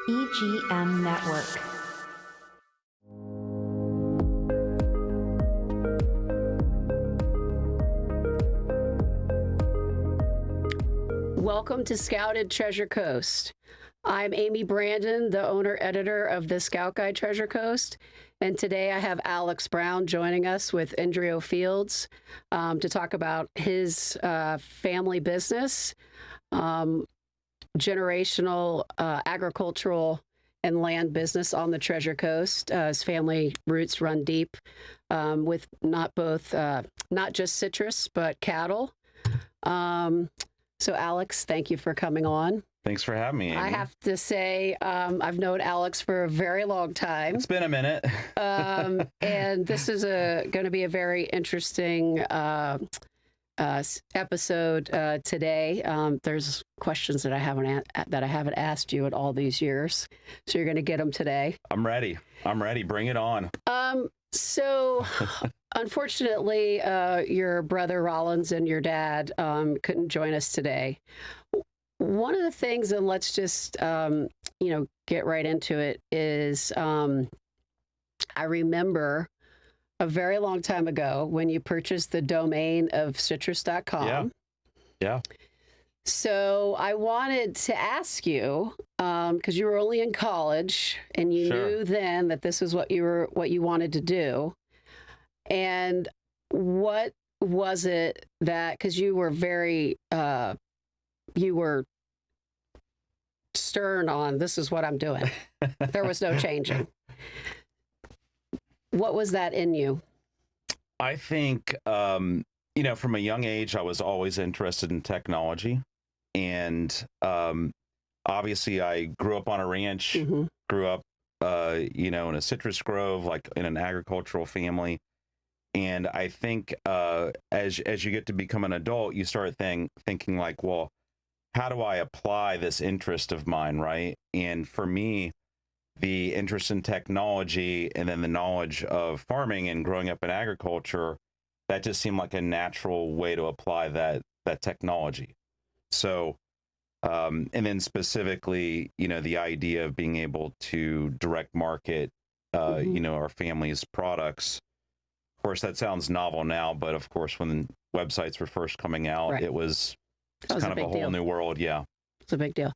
EGM Network. Welcome to Scouted Treasure Coast. I'm Amy Brandon, the owner-editor of the Scout Guide Treasure Coast, and today I have Alex Brown joining us with Indrio Fields to talk about his family business, generational agricultural and land business on the Treasure Coast. His family roots run deep with not just citrus, but cattle. So Alex, thank you for coming on. Thanks for having me, Amy. I have to say, I've known Alex for a very long time. It's been a minute. And this is going to be a very interesting episode today. There's questions that I haven't asked you in all these years, so you're going to get them today. I'm ready. Bring it on. So, unfortunately, your brother Rollins and your dad couldn't join us today. One of the things, and let's just get right into it, is I remember a very long time ago when you purchased the domain of citrus.com. Yeah. So I wanted to ask you, because you were only in college and you knew then that this is what you wanted to do. And what was it that, because you were very, you were stern on, this is what I'm doing. There was no changing. What was that in you? I think, from a young age, I was always interested in technology. And obviously, I grew up on a ranch, grew up, in a citrus grove, like in an agricultural family. And I think as you get to become an adult, you start thinking like, well, how do I apply this interest of mine, right? And for me, the interest in technology and then the knowledge of farming and growing up in agriculture, that just seemed like a natural way to apply that technology. So, and then specifically, the idea of being able to direct market, our family's products. Of course, that sounds novel now, but of course, when websites were first coming out, it was kind of a whole new world. Yeah. It's a big deal.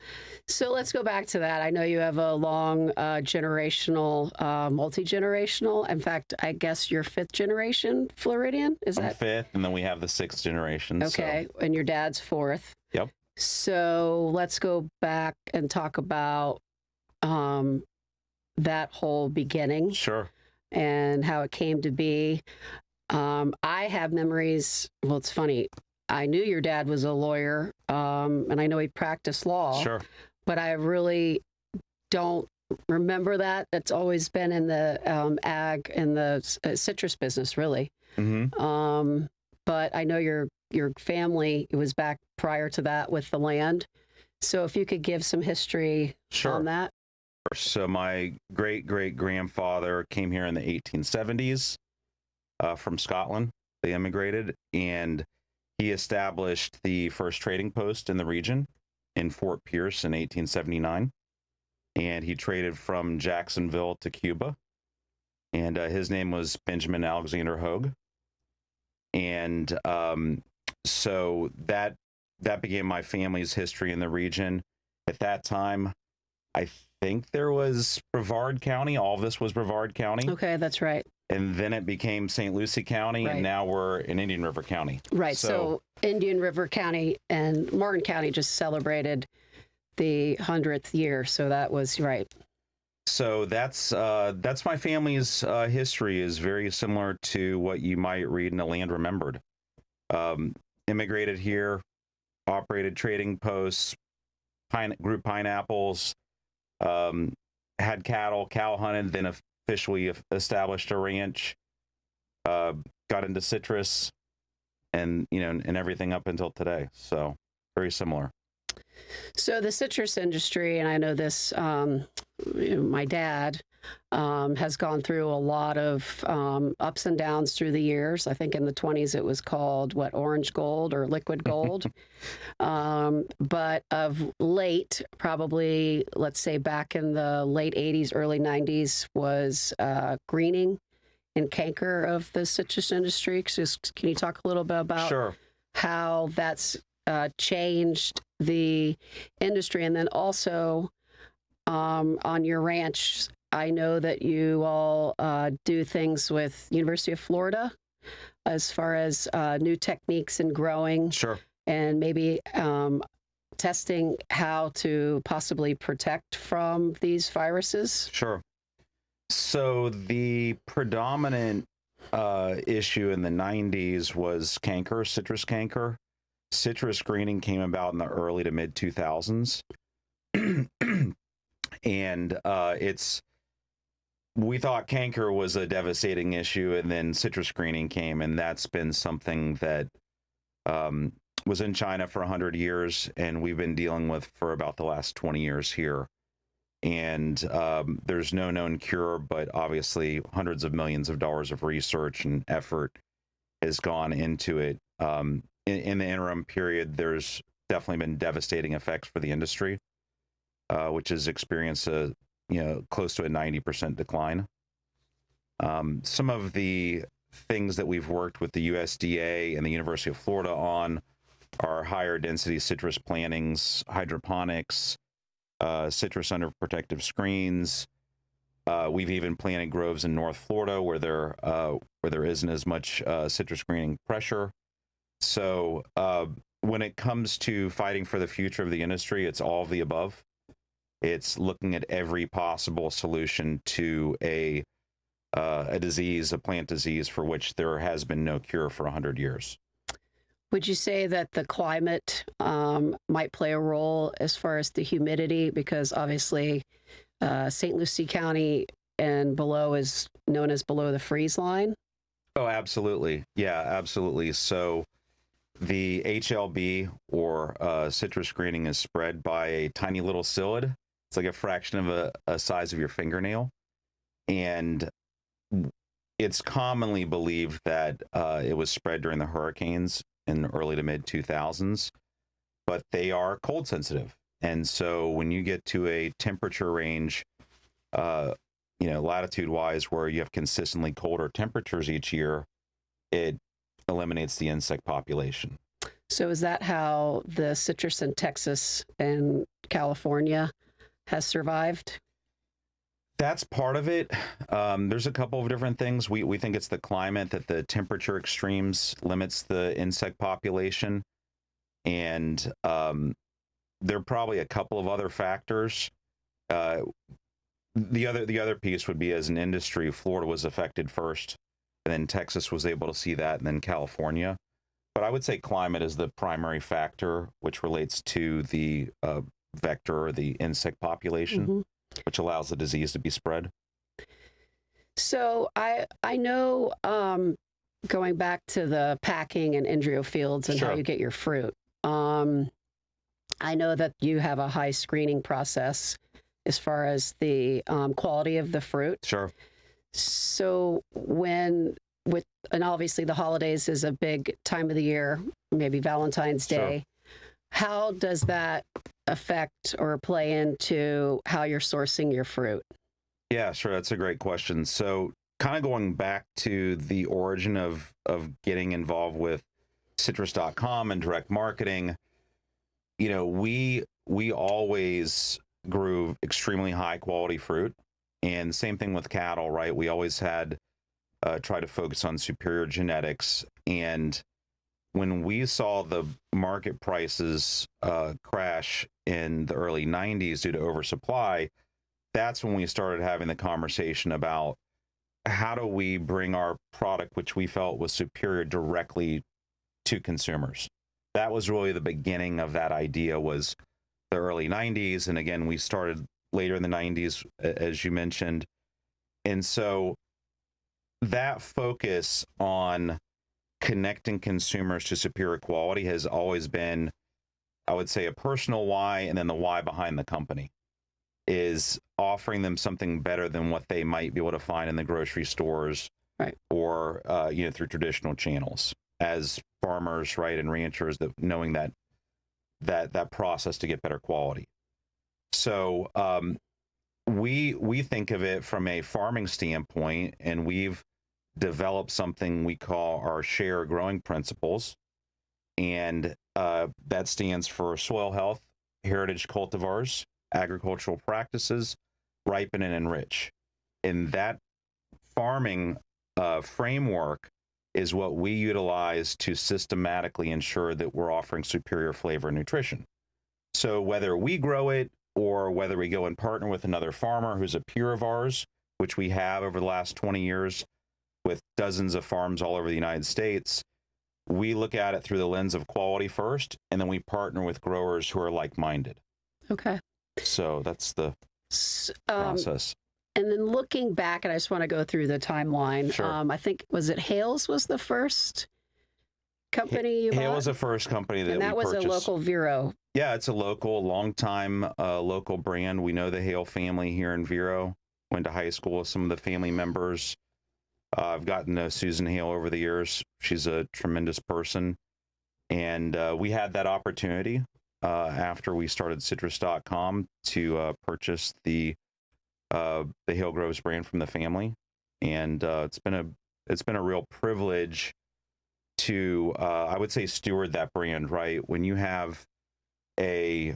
So let's go back to that. I know you have a long generational, multi-generational. In fact, I guess you're fifth generation Floridian. I'm fifth, and then we have the sixth generation. Okay, so. And your dad's fourth. Yep. So let's go back and talk about that whole beginning. Sure. And how it came to be. I have memories. Well, it's funny. I knew your dad was a lawyer, and I know he practiced law. Sure. But I really don't remember that. That's always been in the ag and the citrus business, really. Mm-hmm. But I know your family, it was back prior to that with the land. So if you could give some history on that. So my great-great-grandfather came here in the 1870s from Scotland. They immigrated, and he established the first trading post in the region in Fort Pierce in 1879. And he traded from Jacksonville to Cuba. And his name was Benjamin Alexander Hogue. And so that began my family's history in the region. At that time, I think there was Brevard County. All of this was Brevard County. Okay, that's right. And then it became St. Lucie County, and now we're in Indian River County. Right, so Indian River County and Martin County just celebrated the 100th year, so that was right. So that's my family's history is very similar to what you might read in A Land Remembered. Immigrated here, operated trading posts, grew pineapples, had cattle, cow hunted, then officially established a ranch, got into citrus, and everything up until today. So very similar. So the citrus industry, and I know this my dad has gone through a lot of ups and downs through the years. I think in the 20s it was called what, orange gold or liquid gold. But of late, probably let's say back in the late 80s, early 90s, was greening and canker of the citrus industry. Just, can you talk a little bit about Sure. how that's changed the industry? And then also on your ranch, I know that you all do things with University of Florida as far as new techniques in growing Sure. and maybe testing how to possibly protect from these viruses. Sure. So the predominant issue in the 90s was canker, citrus canker. Citrus greening came about in the early to mid 2000s. And we thought canker was a devastating issue, and then citrus greening came, and that's been something that was in China for 100 years, and we've been dealing with for about the last 20 years here. And there's no known cure, but obviously hundreds of millions of dollars of research and effort has gone into it. In the interim period, there's definitely been devastating effects for the industry, which has experienced a close to a 90% decline. Some of the things that we've worked with the USDA and the University of Florida on are higher density citrus plantings, hydroponics, citrus under protective screens. We've even planted groves in North Florida where there isn't as much citrus greening pressure. So when it comes to fighting for the future of the industry, it's all of the above. It's looking at every possible solution to a disease, a plant disease for which there has been no cure for 100 years. Would you say that the climate might play a role as far as the humidity? Because obviously St. Lucie County and below is known as below the freeze line. Oh, absolutely. Yeah, absolutely. So the HLB, or citrus greening, is spread by a tiny little psyllid. It's like a fraction of a size of your fingernail. And it's commonly believed that it was spread during the hurricanes in the early to mid 2000s, but they are cold sensitive. And so when you get to a temperature range, latitude wise, where you have consistently colder temperatures each year, it eliminates the insect population. So is that how the citrus in Texas and California has survived? That's part of it. There's a couple of different things. We think it's the climate, that the temperature extremes limits the insect population. And there are probably a couple of other factors. The other piece would be, as an industry, Florida was affected first, and then Texas was able to see that, and then California. But I would say climate is the primary factor, which relates to the vector, or the insect population, which allows the disease to be spread. So I know, going back to the packing and Indrio fields and how you get your fruit, I know that you have a high screening process as far as the quality of the fruit. Sure. So and obviously the holidays is a big time of the year, maybe Valentine's Day. How does that affect or play into how you're sourcing your fruit? Yeah, sure. That's a great question. So kind of going back to the origin of getting involved with citrus.com and direct marketing, we always grew extremely high quality fruit, and same thing with cattle, right? We always had try to focus on superior genetics. And when we saw the market prices crash in the early 90s due to oversupply, that's when we started having the conversation about how do we bring our product, which we felt was superior, directly to consumers. That was really the beginning of that idea, was the early 90s. And again, we started later in the 90s, as you mentioned. And so that focus on connecting consumers to superior quality has always been, I would say, a personal why, and then the why behind the company. is offering them something better than what they might be able to find in the grocery stores, right, or through traditional channels. As farmers, right, and ranchers, that knowing that process to get better quality. So we think of it from a farming standpoint, and we've developed something we call our share growing principles, and that stands for soil health, heritage cultivars, agricultural practices, ripen and enrich. And that farming framework is what we utilize to systematically ensure that we're offering superior flavor and nutrition. So whether we grow it or whether we go and partner with another farmer who's a peer of ours, which we have over the last 20 years with dozens of farms all over the United States, we look at it through the lens of quality first, and then we partner with growers who are like-minded. Okay. So that's the process. And then looking back, and I just want to go through the timeline. Sure. I think, was it Hales was the first company you bought? Hale was the first company that and that we was purchased. a local Vero. Yeah, it's a local, long-time local brand. We know the Hale family here in Vero. Went to high school with some of the family members. I've gotten to know Susan Hale over the years. She's a tremendous person. And we had that opportunity after we started citrus.com to purchase the Hale Groves brand from the family. And it's been a real privilege to, I would say, steward that brand, right? When you have a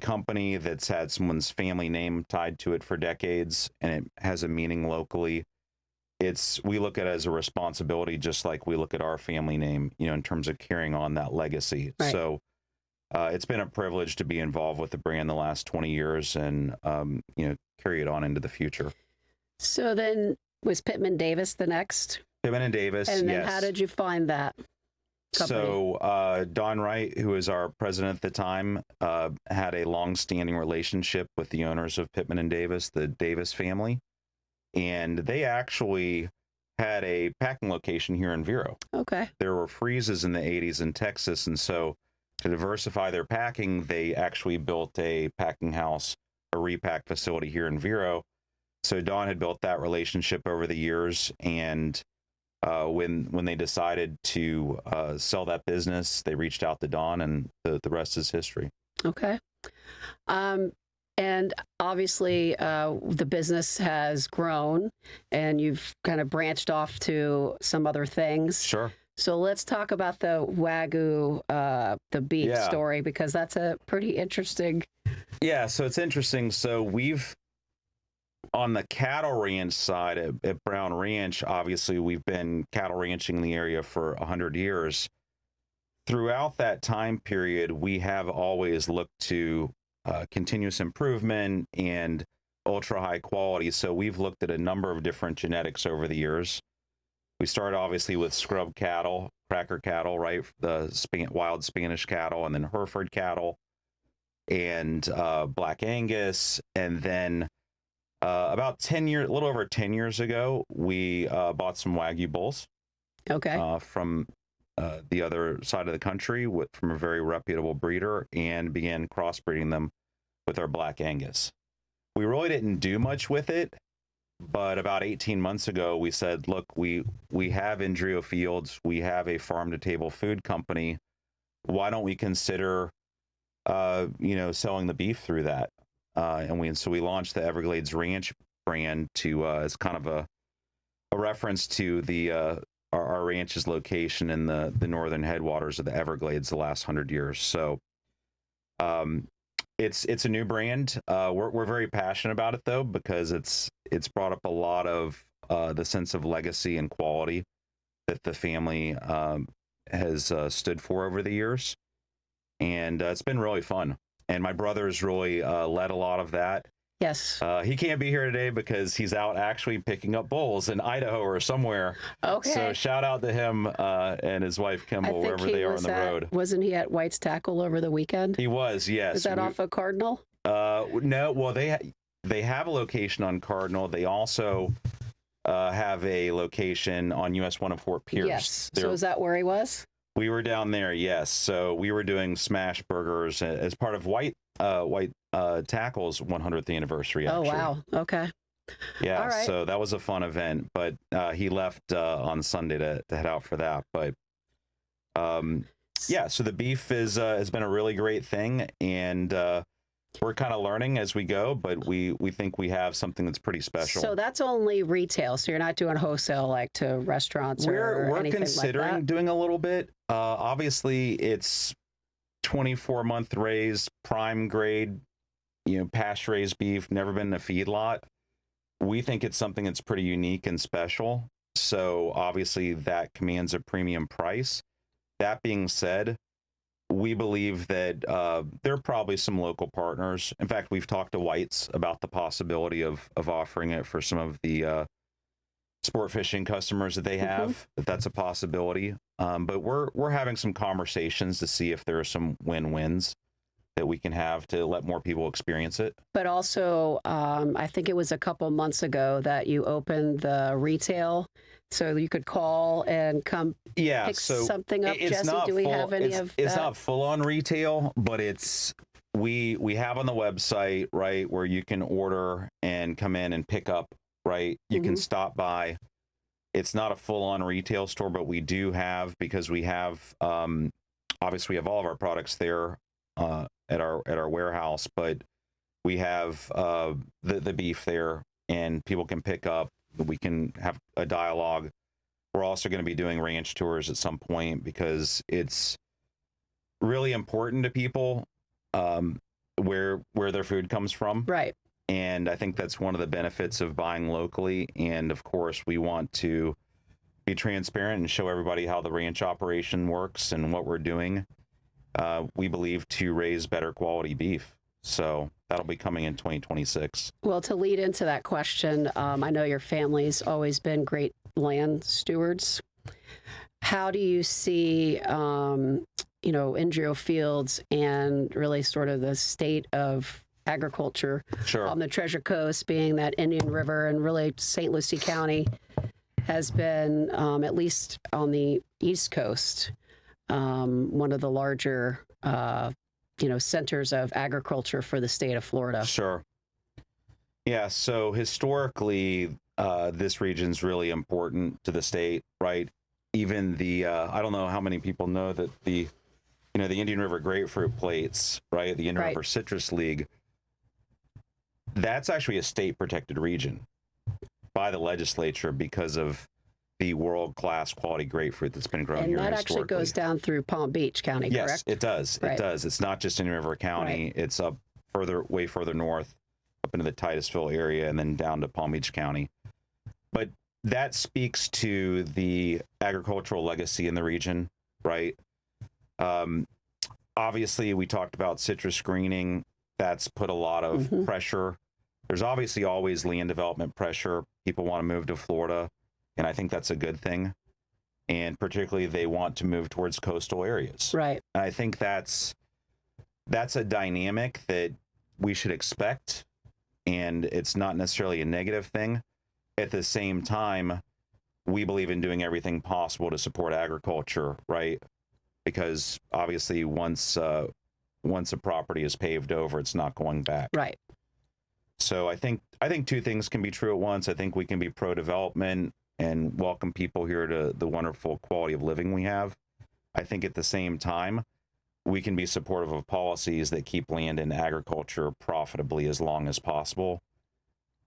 company that's had someone's family name tied to it for decades and it has a meaning locally, we look at it as a responsibility, just like we look at our family name, in terms of carrying on that legacy. Right. So it's been a privilege to be involved with the brand the last 20 years and, carry it on into the future. So then was Pittman Davis the next? Pittman and Davis, And then yes. how did you find that company? So Don Wright, who was our president at the time, had a long-standing relationship with the owners of Pittman and Davis, the Davis family. And they actually had a packing location here in Vero. Okay. There were freezes in the 80s in Texas, and so to diversify their packing, they actually built a packing house, a repack facility here in Vero. So Don had built that relationship over the years, and when they decided to sell that business, they reached out to Don, and the rest is history. Okay. And obviously, the business has grown, and you've kind of branched off to some other things. Sure. So let's talk about the Wagyu, the beef story, because that's a pretty interesting. Yeah, so it's interesting. So on the cattle ranch side at Brown Ranch, obviously we've been cattle ranching in the area for 100 years. Throughout that time period, we have always looked to continuous improvement and ultra high quality. So we've looked at a number of different genetics over the years. We started obviously with scrub cattle, cracker cattle, right? The wild Spanish cattle, and then Hereford cattle, and Black Angus. And then about 10 years, a little over 10 years ago, we bought some Wagyu bulls. Okay. From the other side of the country from a very reputable breeder, and began crossbreeding them with our Black Angus. We really didn't do much with it, but about 18 months ago, we said, look, we have Indrio fields, we have a farm-to-table food company. Why don't we consider, selling the beef through that? So we launched the Everglades Ranch brand as kind of a reference to our ranch's location in the northern headwaters of the Everglades the last 100 years. So it's a new brand. We're very passionate about it, though, because it's brought up a lot of the sense of legacy and quality that the family has stood for over the years. And it's been really fun. And my brother's really led a lot of that. Yes. He can't be here today because he's out actually picking up bulls in Idaho or somewhere. Okay. So shout out to him and his wife Kimball, wherever they are on the road. Wasn't he at White's Tackle over the weekend? He was, yes. Is that off of Cardinal? No. Well, they have a location on Cardinal. They also have a location on US 1 in Fort Pierce. Yes. So is that where he was? We were down there, yes. So we were doing smash burgers as part of White Tackle's 100th anniversary, Oh, actually. wow. Okay. Yeah, All right. so that was a fun event, but he left on Sunday to head out for that. But yeah, so the beef has been a really great thing, and we're kind of learning as we go, but we think we have something that's pretty special. So that's only retail. So you're not doing wholesale like to restaurants or We're anything considering like that? doing a little bit. Obviously, it's 24-month raised, prime grade, pasture raised beef, never been in a feedlot. We think it's something that's pretty unique and special. So obviously that commands a premium price. That being said, we believe that there are probably some local partners. In fact, we've talked to White's about the possibility of offering it for some of the sport fishing customers that they have. That's a possibility. But we're having some conversations to see if there are some win-wins that we can have to let more people experience it. But also, I think it was a couple months ago that you opened the retail, so you could call and come pick something up. Jesse, do we have any of that? It's not full on retail, but it's we have on the website, right, where you can order and come in and pick up, right? You can stop by. It's not a full on retail store, but we do have, because we have obviously we have all of our products there at our warehouse, but we have the beef there, and people can pick up. We can have a dialogue. We're also going to be doing ranch tours at some point, because it's really important to people where their food comes from. Right. And I think that's one of the benefits of buying locally. And of course, we want to be transparent and show everybody how the ranch operation works and what we're doing. We believe to raise better quality beef. So that'll be coming in 2026. Well, to lead into that question, I know your family's always been great land stewards. How do you see, Indrio Fields and really sort of the state of agriculture on the Treasure Coast, being that Indian River and really St. Lucie County has been, at least on the East Coast, one of the larger centers of agriculture for the state of Florida? Sure. Yeah, so historically, this region's really important to the state, right? Even I don't know how many people know that the Indian River Grapefruit Plates, right? The Indian River Citrus League, that's actually a state protected region by the legislature because of the world-class quality grapefruit that's been grown here. And that actually goes down through Palm Beach County, correct? Yes, it does. It does. It's not just in River County. It's up way further north, up into the Titusville area, and then down to Palm Beach County. But that speaks to the agricultural legacy in the region, right? Obviously, we talked about citrus greening. That's put a lot of pressure. There's obviously always land development pressure. People want to move to Florida, and I think that's a good thing. And particularly, they want to move towards coastal areas. Right. And I think that's a dynamic that we should expect, and it's not necessarily a negative thing. At the same time, we believe in doing everything possible to support agriculture, right? Because obviously, once a property is paved over, it's not going back. Right. So I think two things can be true at once. I think we can be pro-development and welcome people here to the wonderful quality of living we have. I think at the same time, we can be supportive of policies that keep land and agriculture profitably as long as possible,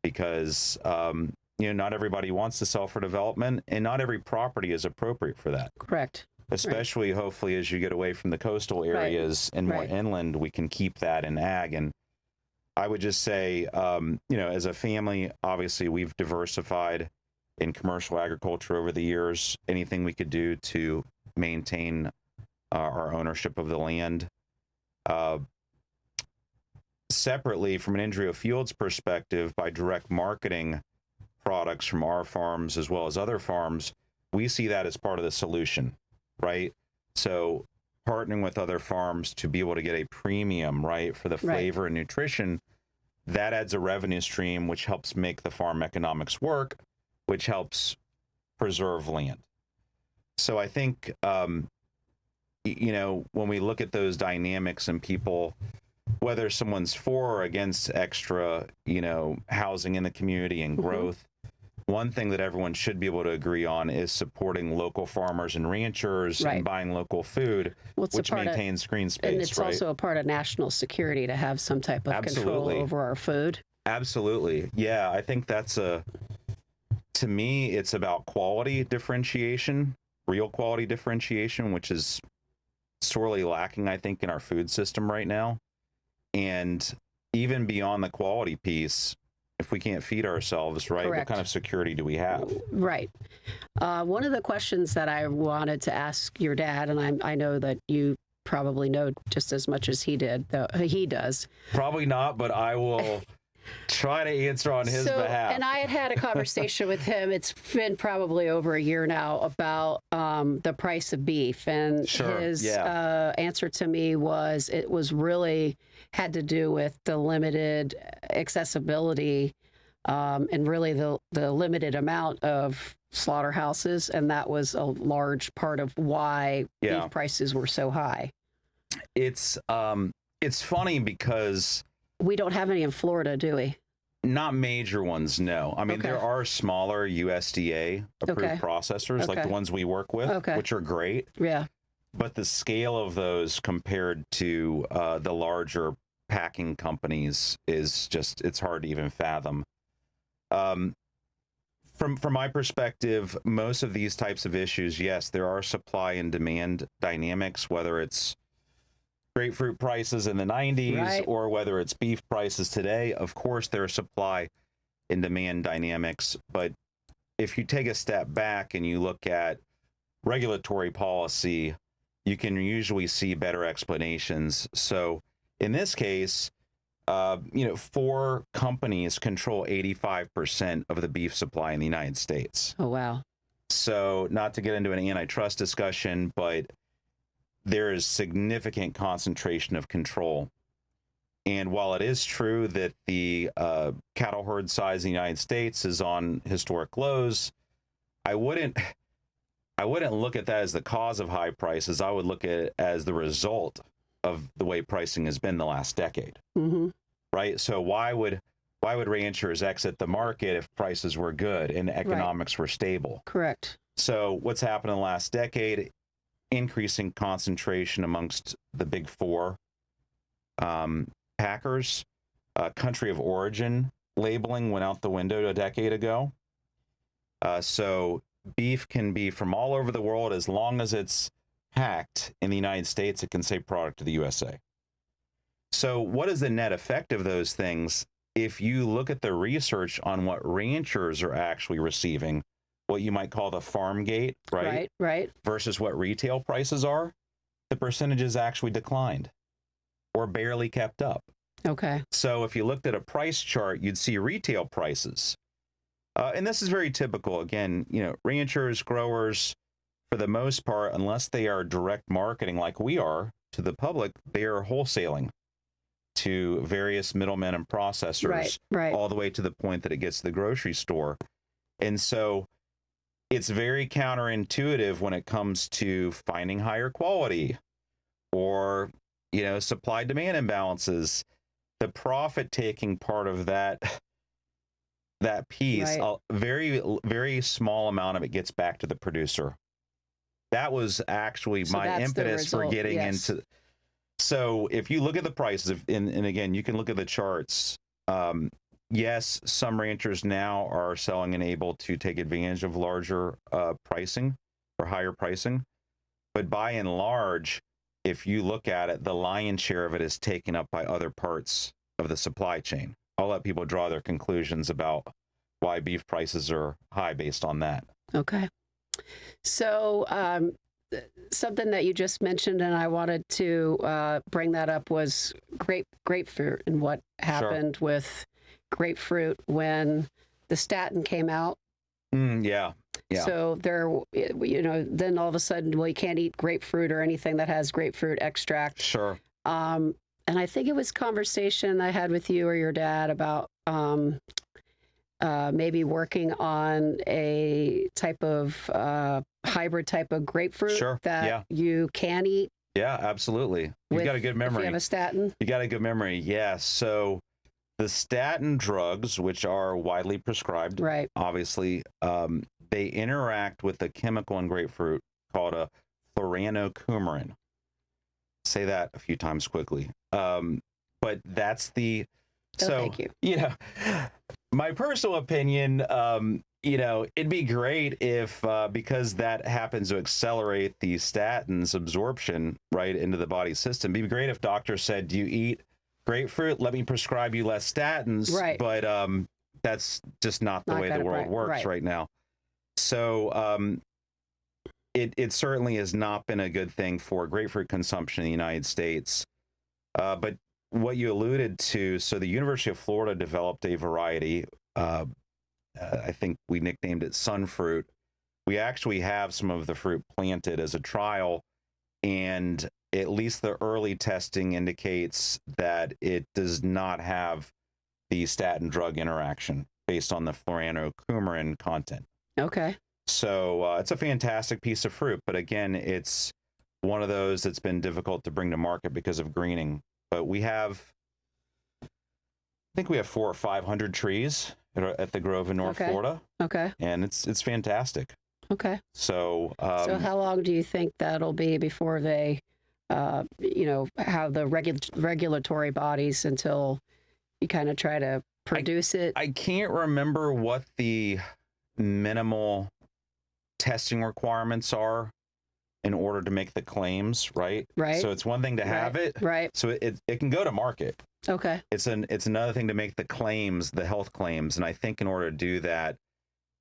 because not everybody wants to sell for development, and not every property is appropriate for that. Correct. Especially, hopefully, as you get away from the coastal areas and more inland, we can keep that in ag. And I would just say, as a family, obviously, we've diversified in commercial agriculture over the years. Anything we could do to maintain our ownership of the land. Separately, from an Indrio Fields perspective, by direct marketing products from our farms as well as other farms, we see that as part of the solution, right? So partnering with other farms to be able to get a premium, right, for the flavor and nutrition, that adds a revenue stream, which helps make the farm economics work, which helps preserve land. So I think, when we look at those dynamics and people whether someone's for or against extra, housing in the community and growth, one thing that everyone should be able to agree on is supporting local farmers and ranchers and buying local food, which maintains green space. And it's also a part of national security to have some type of control over our food. Absolutely. Yeah, I think to me, it's about quality differentiation, real quality differentiation, which is sorely lacking, I think, in our food system right now. And even beyond the quality piece, if we can't feed ourselves, right, what kind of security do we have? Right. One of the questions that I wanted to ask your dad, and I know that you probably know just as much as he does. Probably not, but I will try to answer on his behalf. And I had a conversation with him. It's been probably over a year now about the price of beef. And his answer to me was it was really had to do with the limited accessibility and really the limited amount of slaughterhouses. And that was a large part of why beef prices were so high. It's funny because we don't have any in Florida, do we? Not major ones, no. I mean, there are smaller USDA-approved processors, like the ones we work with, which are great. Yeah. But the scale of those compared to the larger packing companies is just, it's hard to even fathom. From my perspective, most of these types of issues, yes, there are supply and demand dynamics, whether it's grapefruit prices in the 90s or whether it's beef prices today. Of course, there are supply and demand dynamics. But if you take a step back and you look at regulatory policy, you can usually see better explanations. So in this case, 4 companies control 85% of the beef supply in the United States. Oh, wow. So not to get into an antitrust discussion, but there is significant concentration of control. And while it is true that the cattle herd size in the United States is on historic lows, I wouldn't look at that as the cause of high prices. I would look at it as the result of the way pricing has been the last decade. Right? So why would ranchers exit the market if prices were good and economics were stable? Correct. So what's happened in the last decade? Increasing concentration amongst the big 4 packers. Country of origin labeling went out the window a decade ago. So beef can be from all over the world. As long as it's packed in the United States, it can say product of the USA. So what is the net effect of those things? If you look at the research on what ranchers are actually receiving, what you might call the farm gate, right? Right. Versus what retail prices are, the percentages actually declined or barely kept up. Okay. So if you looked at a price chart, you'd see retail prices. And this is very typical. Again, ranchers, growers, for the most part, unless they are direct marketing like we are to the public, they are wholesaling to various middlemen and processors all the way to the point that it gets to the grocery store. And so it's very counterintuitive when it comes to finding higher quality or, supply demand imbalances. The profit taking part of that piece, a very, very small amount of it gets back to the producer. That was actually my impetus for getting into. So if you look at the prices, and again, you can look at the charts. Yes, some ranchers now are selling and able to take advantage of larger pricing or higher pricing. But by and large, if you look at it, the lion's share of it is taken up by other parts of the supply chain. I'll let people draw their conclusions about why beef prices are high based on that. Okay. So something that you just mentioned, and I wanted to bring that up, was grapefruit and what happened with grapefruit when the statin came out. Yeah. So then all of a sudden, you can't eat grapefruit or anything that has grapefruit extract. Sure. And I think it was conversation I had with you or your dad about maybe working on a type of hybrid type of grapefruit that you can eat Yeah, absolutely. You've got a good If memory. you have a statin? You got a good memory. Yeah. So the statin drugs, which are widely prescribed, Right. obviously, they interact with a chemical in grapefruit called a fluoranocoumarin. Say that a few times quickly. But that's the Oh, so thank you. you know, my personal opinion, it'd be great if because that happens to accelerate the statins absorption right into the body system. It'd be great if doctors said, "Do you eat grapefruit? Let me prescribe you less statins." Right. But that's just not the way the world works right now. So it certainly has not been a good thing for grapefruit consumption in the United States. But what you alluded to, so the University of Florida developed a variety. I think we nicknamed it sunfruit. We actually have some of the fruit planted as a trial, and at least the early testing indicates that it does not have the statin drug interaction based on the fluoranocoumarin content. Okay. So it's a fantastic piece of fruit, but again, it's one of those that's been difficult to bring to market because of greening. But we have, I think we have 400 or 500 trees at the Grove in North Florida. Okay. And it's fantastic. Okay. So so how long do you think that'll be before they, have the regulatory bodies until you kind of try to produce it? I can't remember what the minimal testing requirements are in order to make the claims, right? Right. So it's one thing to have it. Right. So it can go to market. Okay. It's another thing to make the claims, the health claims. And I think in order to do that,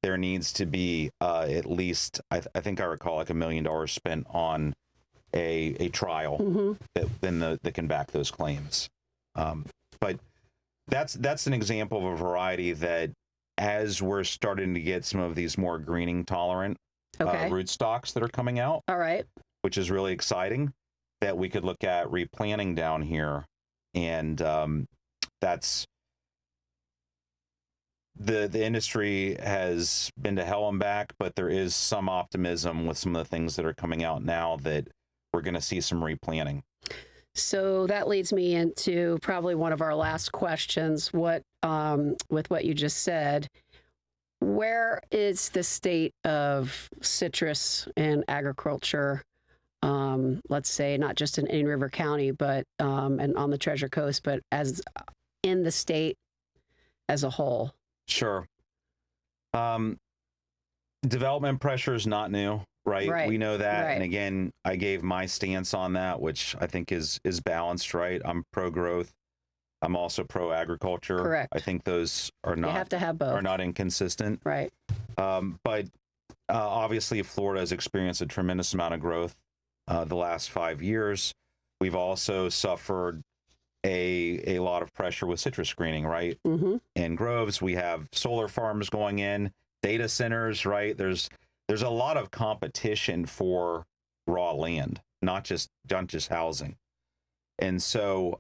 there needs to be at least, I think I recall like $1 million spent on a trial that can back those claims. But that's an example of a variety that, as we're starting to get some of these more greening tolerant rootstocks that are coming out, all right, which is really exciting, that we could look at replanting down here. And that's the industry has been to hell and back, but there is some optimism with some of the things that are coming out now that we're going to see some replanting. So that leads me into probably one of our last questions. With what you just said, where is the state of citrus and agriculture? Let's say not just in Indian River County, but and on the Treasure Coast, but as in the state as a whole. Sure. Development pressure is not new, right? We know that. Right. And again, I gave my stance on that, which I think is balanced, right? I'm pro-growth. I'm also pro-agriculture. Correct. I think those are not, you have to have both. Are not inconsistent. Right. But obviously, Florida has experienced a tremendous amount of growth the last 5 years. We've also suffered a lot of pressure with citrus screening, right? In groves, we have solar farms going in, data centers, right? There's a lot of competition for raw land, not just housing. And so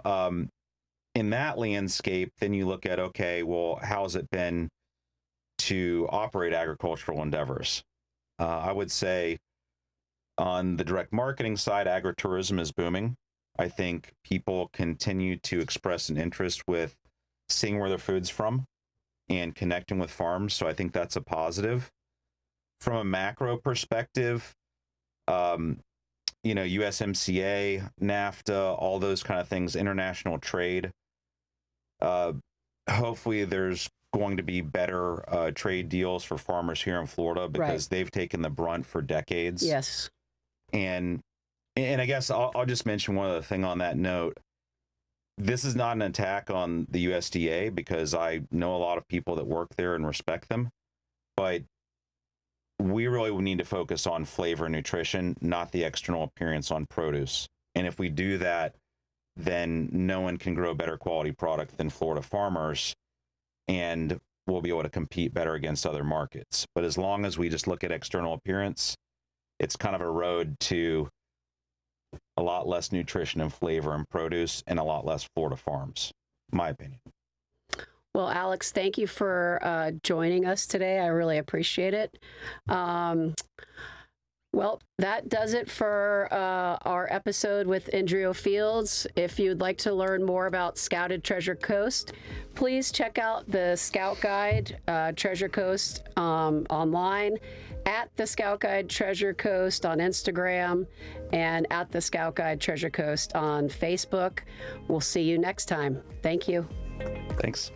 in that landscape, then you look at, okay, well, how's it been to operate agricultural endeavors? I would say on the direct marketing side, agritourism is booming. I think people continue to express an interest with seeing where their food's from and connecting with farms. So I think that's a positive. From a macro perspective, USMCA, NAFTA, all those kind of things, international trade. Hopefully there's going to be better trade deals for farmers here in Florida because they've taken the brunt for decades. Yes. And I guess I'll just mention one other thing on that note. This is not an attack on the USDA because I know a lot of people that work there and respect them, but we really need to focus on flavor and nutrition, not the external appearance on produce. And if we do that, then no one can grow better quality product than Florida farmers, and we'll be able to compete better against other markets. But as long as we just look at external appearance, it's kind of a road to a lot less nutrition and flavor and produce and a lot less Florida farms, in my opinion. Well, Alex, thank you for joining us today. I really appreciate it. Well, that does it for our episode with Indrio Fields. If you'd like to learn more about Scouted Treasure Coast, please check out the Scout Guide Treasure Coast online, at the Scout Guide Treasure Coast on Instagram, and at the Scout Guide Treasure Coast on Facebook. We'll see you next time. Thank you. Thanks.